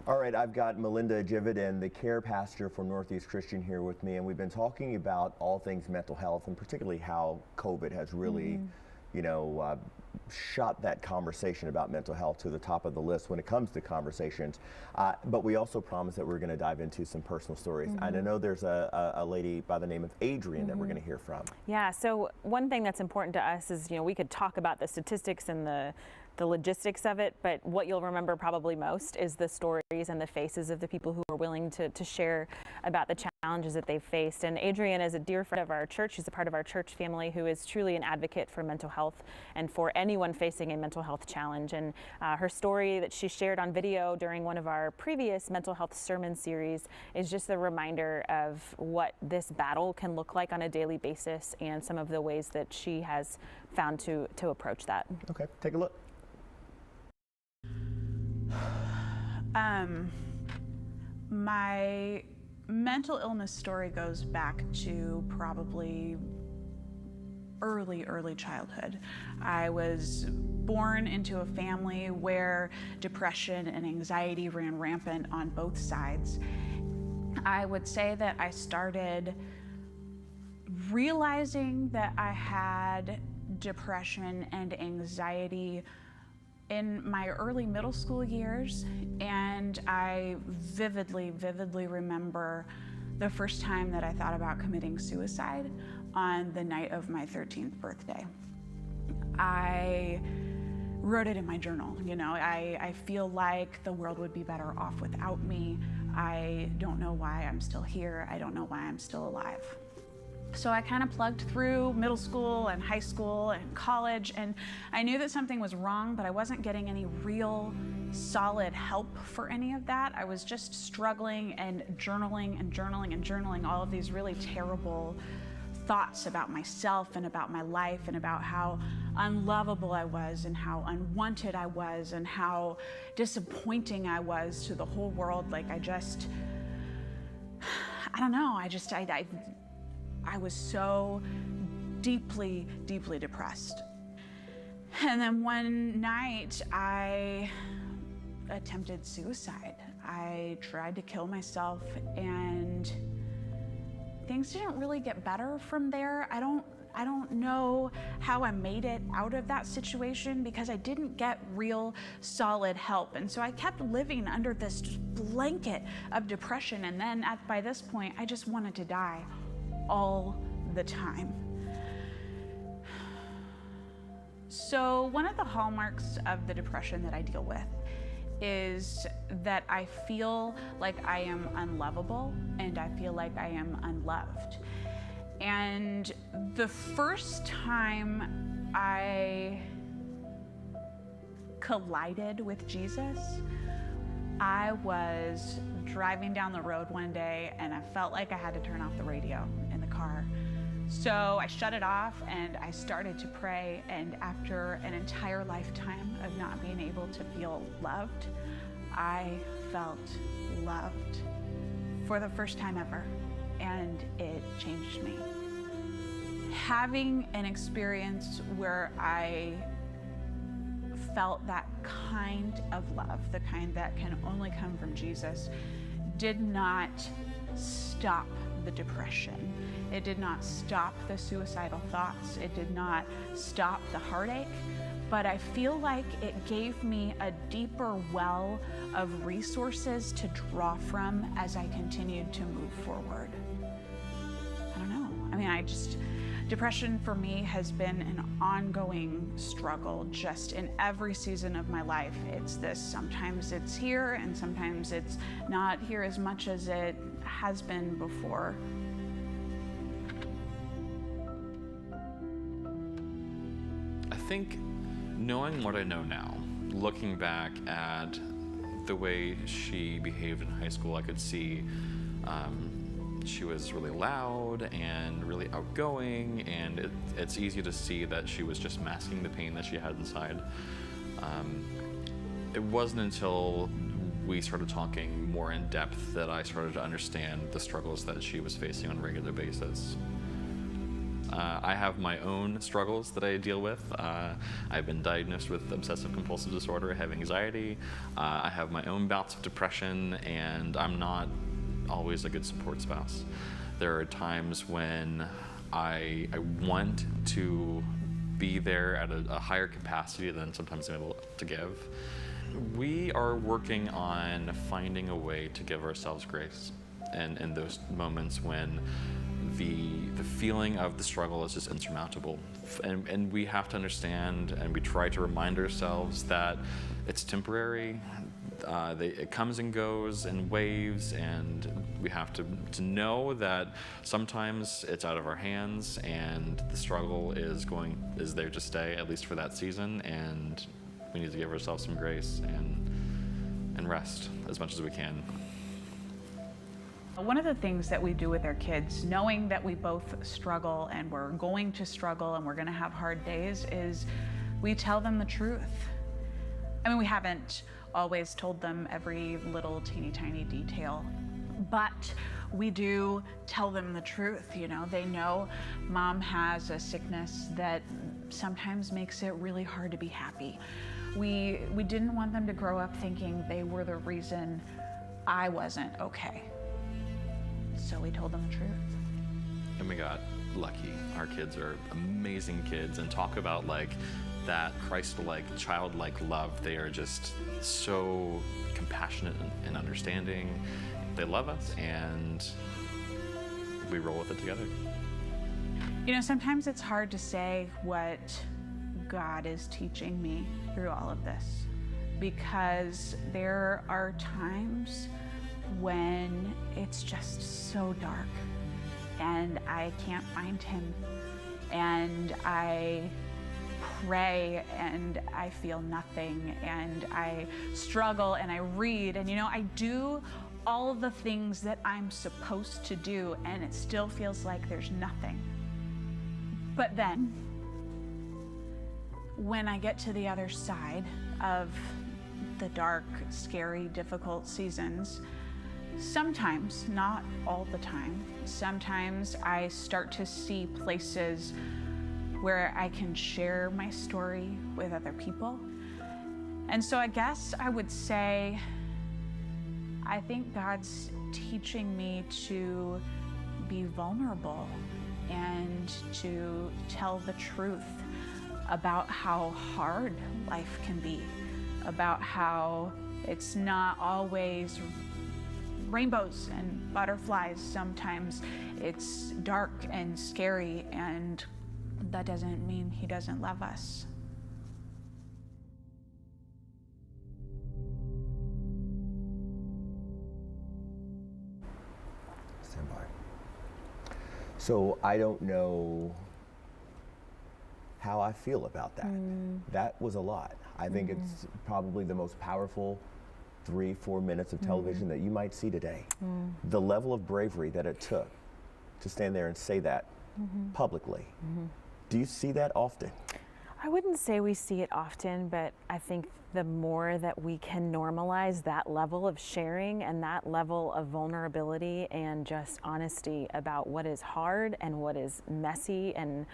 All right, I've got Melinda Jividan, the care pastor for Northeast Christian, here with me, and we've been talking about all things mental health, and particularly how COVID has really, shot that conversation about mental health to the top of the list when it comes to conversations. But we also promised that we're going to dive into some personal stories. And I know there's a lady by the name of Adrian that we're going to hear from. Yeah, so one thing that's important to us is, we could talk about the statistics and the logistics of it, but what you'll remember probably most is the stories and the faces of the people who are willing to share about the challenges that they've faced. And Adrian is a dear friend of our church. She's a part of our church family who is truly an advocate for mental health and for anyone facing a mental health challenge. And her story that she shared on video during one of our previous mental health sermon series is just a reminder of what this battle can look like on a daily basis and some of the ways that she has found to approach that. Okay, take a look. My mental illness story goes back to probably early childhood. I was born into a family where depression and anxiety ran rampant on both sides. I would say that I started realizing that I had depression and anxiety in my early middle school years, and I vividly remember the first time that I thought about committing suicide on the night of my 13th birthday. I wrote it in my journal. I feel like the world would be better off without me. I don't know why I'm still here. I don't know why I'm still alive. So I kind of plugged through middle school and high school and college, and I knew that something was wrong, but I wasn't getting any real solid help for any of that. I was just struggling and journaling all of these really terrible thoughts about myself and about my life and about how unlovable I was and how unwanted I was and how disappointing I was to the whole world. Like I don't know, I was so deeply depressed. And then one night I attempted suicide. I tried to kill myself, and things didn't really get better from there. I don't know how I made it out of that situation because I didn't get real solid help. And so I kept living under this blanket of depression. And then by this point, I just wanted to die all the time. So one of the hallmarks of the depression that I deal with is that I feel like I am unlovable and I feel like I am unloved. And the first time I collided with Jesus, I was driving down the road one day and I felt like I had to turn off the radio in the car. So I shut it off and I started to pray, and after an entire lifetime of not being able to feel loved, I felt loved for the first time ever, and it changed me. Having an experience where I felt that kind of love, the kind that can only come from Jesus, did not stop the depression. It did not stop the suicidal thoughts. It did not stop the heartache, but I feel like it gave me a deeper well of resources to draw from as I continued to move forward. I don't know. Depression for me has been an ongoing struggle just in every season of my life. It's this, sometimes it's here and sometimes it's not here as much as it has been before. I think knowing what I know now, looking back at the way she behaved in high school, I could see she was really loud and really outgoing, and it's easy to see that she was just masking the pain that she had inside. It wasn't until we started talking more in depth that I started to understand the struggles that she was facing on a regular basis. I have my own struggles that I deal with. I've been diagnosed with obsessive compulsive disorder, I have anxiety, I have my own bouts of depression, and I'm not always a good support spouse. There are times when I want to be there at a higher capacity than sometimes I'm able to give. We are working on finding a way to give ourselves grace in those moments when the feeling of the struggle is just insurmountable. And we have to understand, and we try to remind ourselves that it's temporary. It comes and goes in waves, and we have to know that sometimes it's out of our hands, and the struggle is there to stay, at least for that season, and we need to give ourselves some grace and rest as much as we can. One of the things that we do with our kids, knowing that we both struggle and we're going to struggle and we're going to have hard days, is we tell them the truth. I mean, we haven't always told them every little teeny tiny detail, but we do tell them the truth. You know, they know mom has a sickness that sometimes makes it really hard to be happy. We didn't want them to grow up thinking they were the reason I wasn't okay. So we told them the truth. And we got lucky. Our kids are amazing kids, and talk about like that Christ-like, childlike love. They are just so compassionate and understanding. They love us, and we roll with it together. You know, sometimes it's hard to say what God is teaching me through all of this, because there are times when it's just so dark and I can't find him, and I pray and I feel nothing, and I struggle and I read, and you know, I do all of the things that I'm supposed to do, and it still feels like there's nothing. But then when I get to the other side of the dark, scary, difficult seasons, sometimes, not all the time, sometimes I start to see places where I can share my story with other people. And so I guess I would say, I think God's teaching me to be vulnerable and to tell the truth about how hard life can be, about how it's not always rainbows and butterflies. Sometimes it's dark and scary, and that doesn't mean he doesn't love us. Stand by. So I don't know how I feel about that. That was a lot. I think it's probably the most powerful 3-4 minutes of television that you might see today. The level of bravery that it took to stand there and say that publicly. Do you see that often? I wouldn't say we see it often, but I think the more that we can normalize that level of sharing and that level of vulnerability and just honesty about what is hard and what is messy and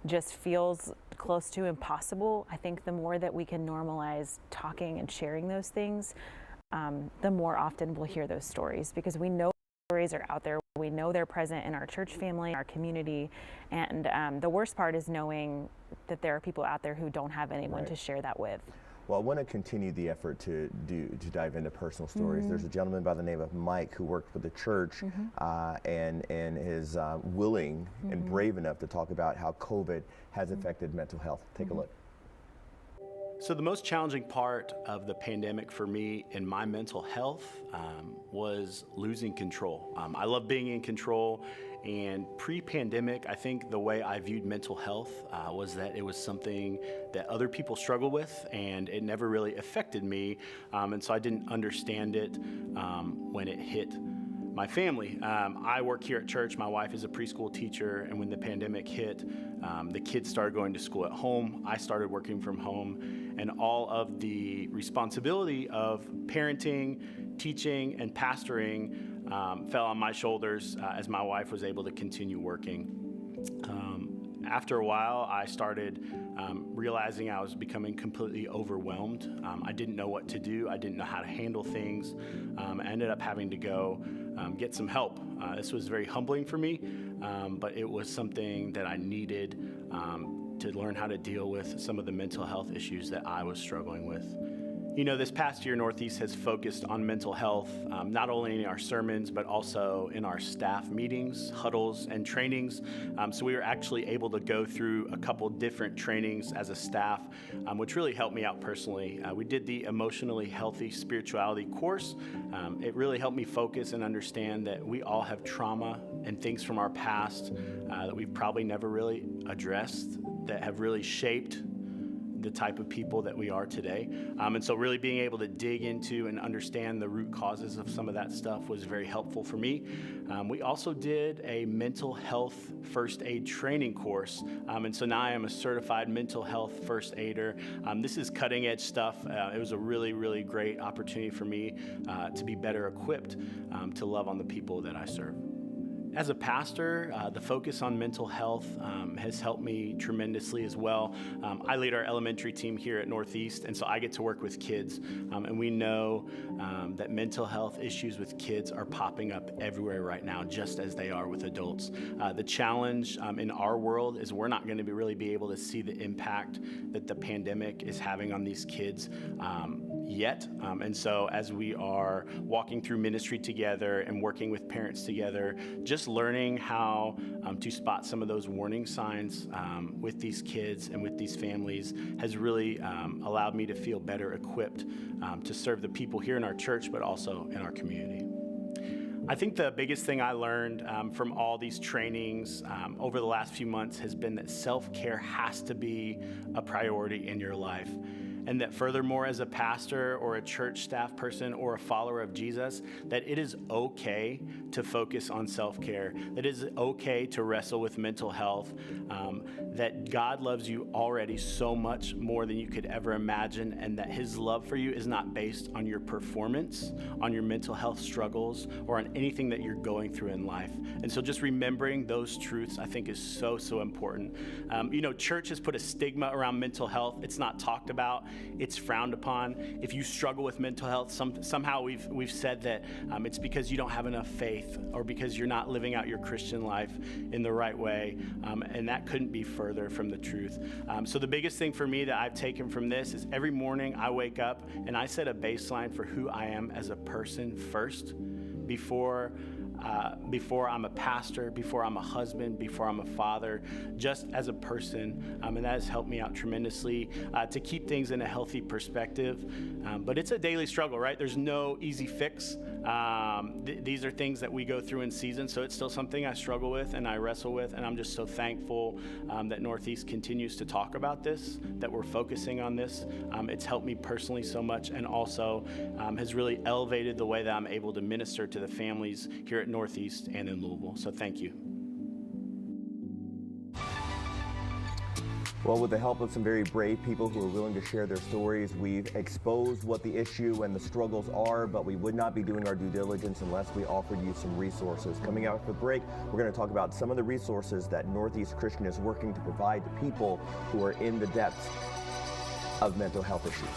just feels close to impossible, I think the more that we can normalize talking and sharing those things, the more often we'll hear those stories, because we know stories are out there. We know they're present in our church family, our community, and the worst part is knowing that there are people out there who don't have anyone to share that with. Well, I want to continue the effort to dive into personal stories. There's a gentleman by the name of Mike who worked with the church and is willing and brave enough to talk about how COVID has affected mental health. Take a look. So the most challenging part of the pandemic for me in my mental health was losing control. I love being in control, and pre-pandemic, I think the way I viewed mental health was that it was something that other people struggle with, and it never really affected me, and so I didn't understand it when it hit my family. I work here at church. My wife is a preschool teacher, and when the pandemic hit, the kids started going to school at home. I started working from home, and all of the responsibility of parenting, teaching, and pastoring fell on my shoulders as my wife was able to continue working. After a while, I started realizing I was becoming completely overwhelmed. I didn't know what to do. I didn't know how to handle things. I ended up having to go get some help. This was very humbling for me, but it was something that I needed to learn how to deal with some of the mental health issues that I was struggling with. You know, this past year, Northeast has focused on mental health, not only in our sermons, but also in our staff meetings, huddles, and trainings. So we were actually able to go through a couple different trainings as a staff, which really helped me out personally. We did the Emotionally Healthy Spirituality course. It really helped me focus and understand that we all have trauma and things from our past that we've probably never really addressed that have really shaped the type of people that we are today. And so really being able to dig into and understand the root causes of some of that stuff was very helpful for me. We also did a mental health first aid training course. And so now I am a certified mental health first aider. This is cutting edge stuff. It was a really, really great opportunity for me to be better equipped to love on the people that I serve. As a pastor, the focus on mental health has helped me tremendously as well. I lead our elementary team here at Northeast, and so I get to work with kids. And we know that mental health issues with kids are popping up everywhere right now, just as they are with adults. The challenge in our world is we're not going to really be able to see the impact that the pandemic is having on these kids yet. And so as we are walking through ministry together and working with parents together, just learning how to spot some of those warning signs with these kids and with these families has really allowed me to feel better equipped to serve the people here in our church, but also in our community. I think the biggest thing I learned from all these trainings over the last few months has been that self-care has to be a priority in your life. And that furthermore, as a pastor or a church staff person or a follower of Jesus, that it is okay to focus on self-care, that it is okay to wrestle with mental health, that God loves you already so much more than you could ever imagine, and that his love for you is not based on your performance, on your mental health struggles, or on anything that you're going through in life. And so just remembering those truths, I think, is so, so important. You know, church has put a stigma around mental health. It's not talked about. It's frowned upon. If you struggle with mental health, somehow we've said that it's because you don't have enough faith or because you're not living out your Christian life in the right way, and that couldn't be further from the truth. So the biggest thing for me that I've taken from this is every morning I wake up and I set a baseline for who I am as a person first, before I'm a pastor, before I'm a husband, before I'm a father, just as a person. And that has helped me out tremendously to keep things in a healthy perspective. But it's a daily struggle, right? There's no easy fix. These are things that we go through in season, so it's still something I struggle with and I wrestle with. And I'm just so thankful that Northeast continues to talk about this, that we're focusing on this. It's helped me personally so much, and also has really elevated the way that I'm able to minister to the families here at Northeast and in Louisville. So thank you. Well, with the help of some very brave people who are willing to share their stories, we've exposed what the issue and the struggles are, but we would not be doing our due diligence unless we offered you some resources. Coming out for the break, we're going to talk about some of the resources that Northeast Christian is working to provide to people who are in the depths of mental health issues.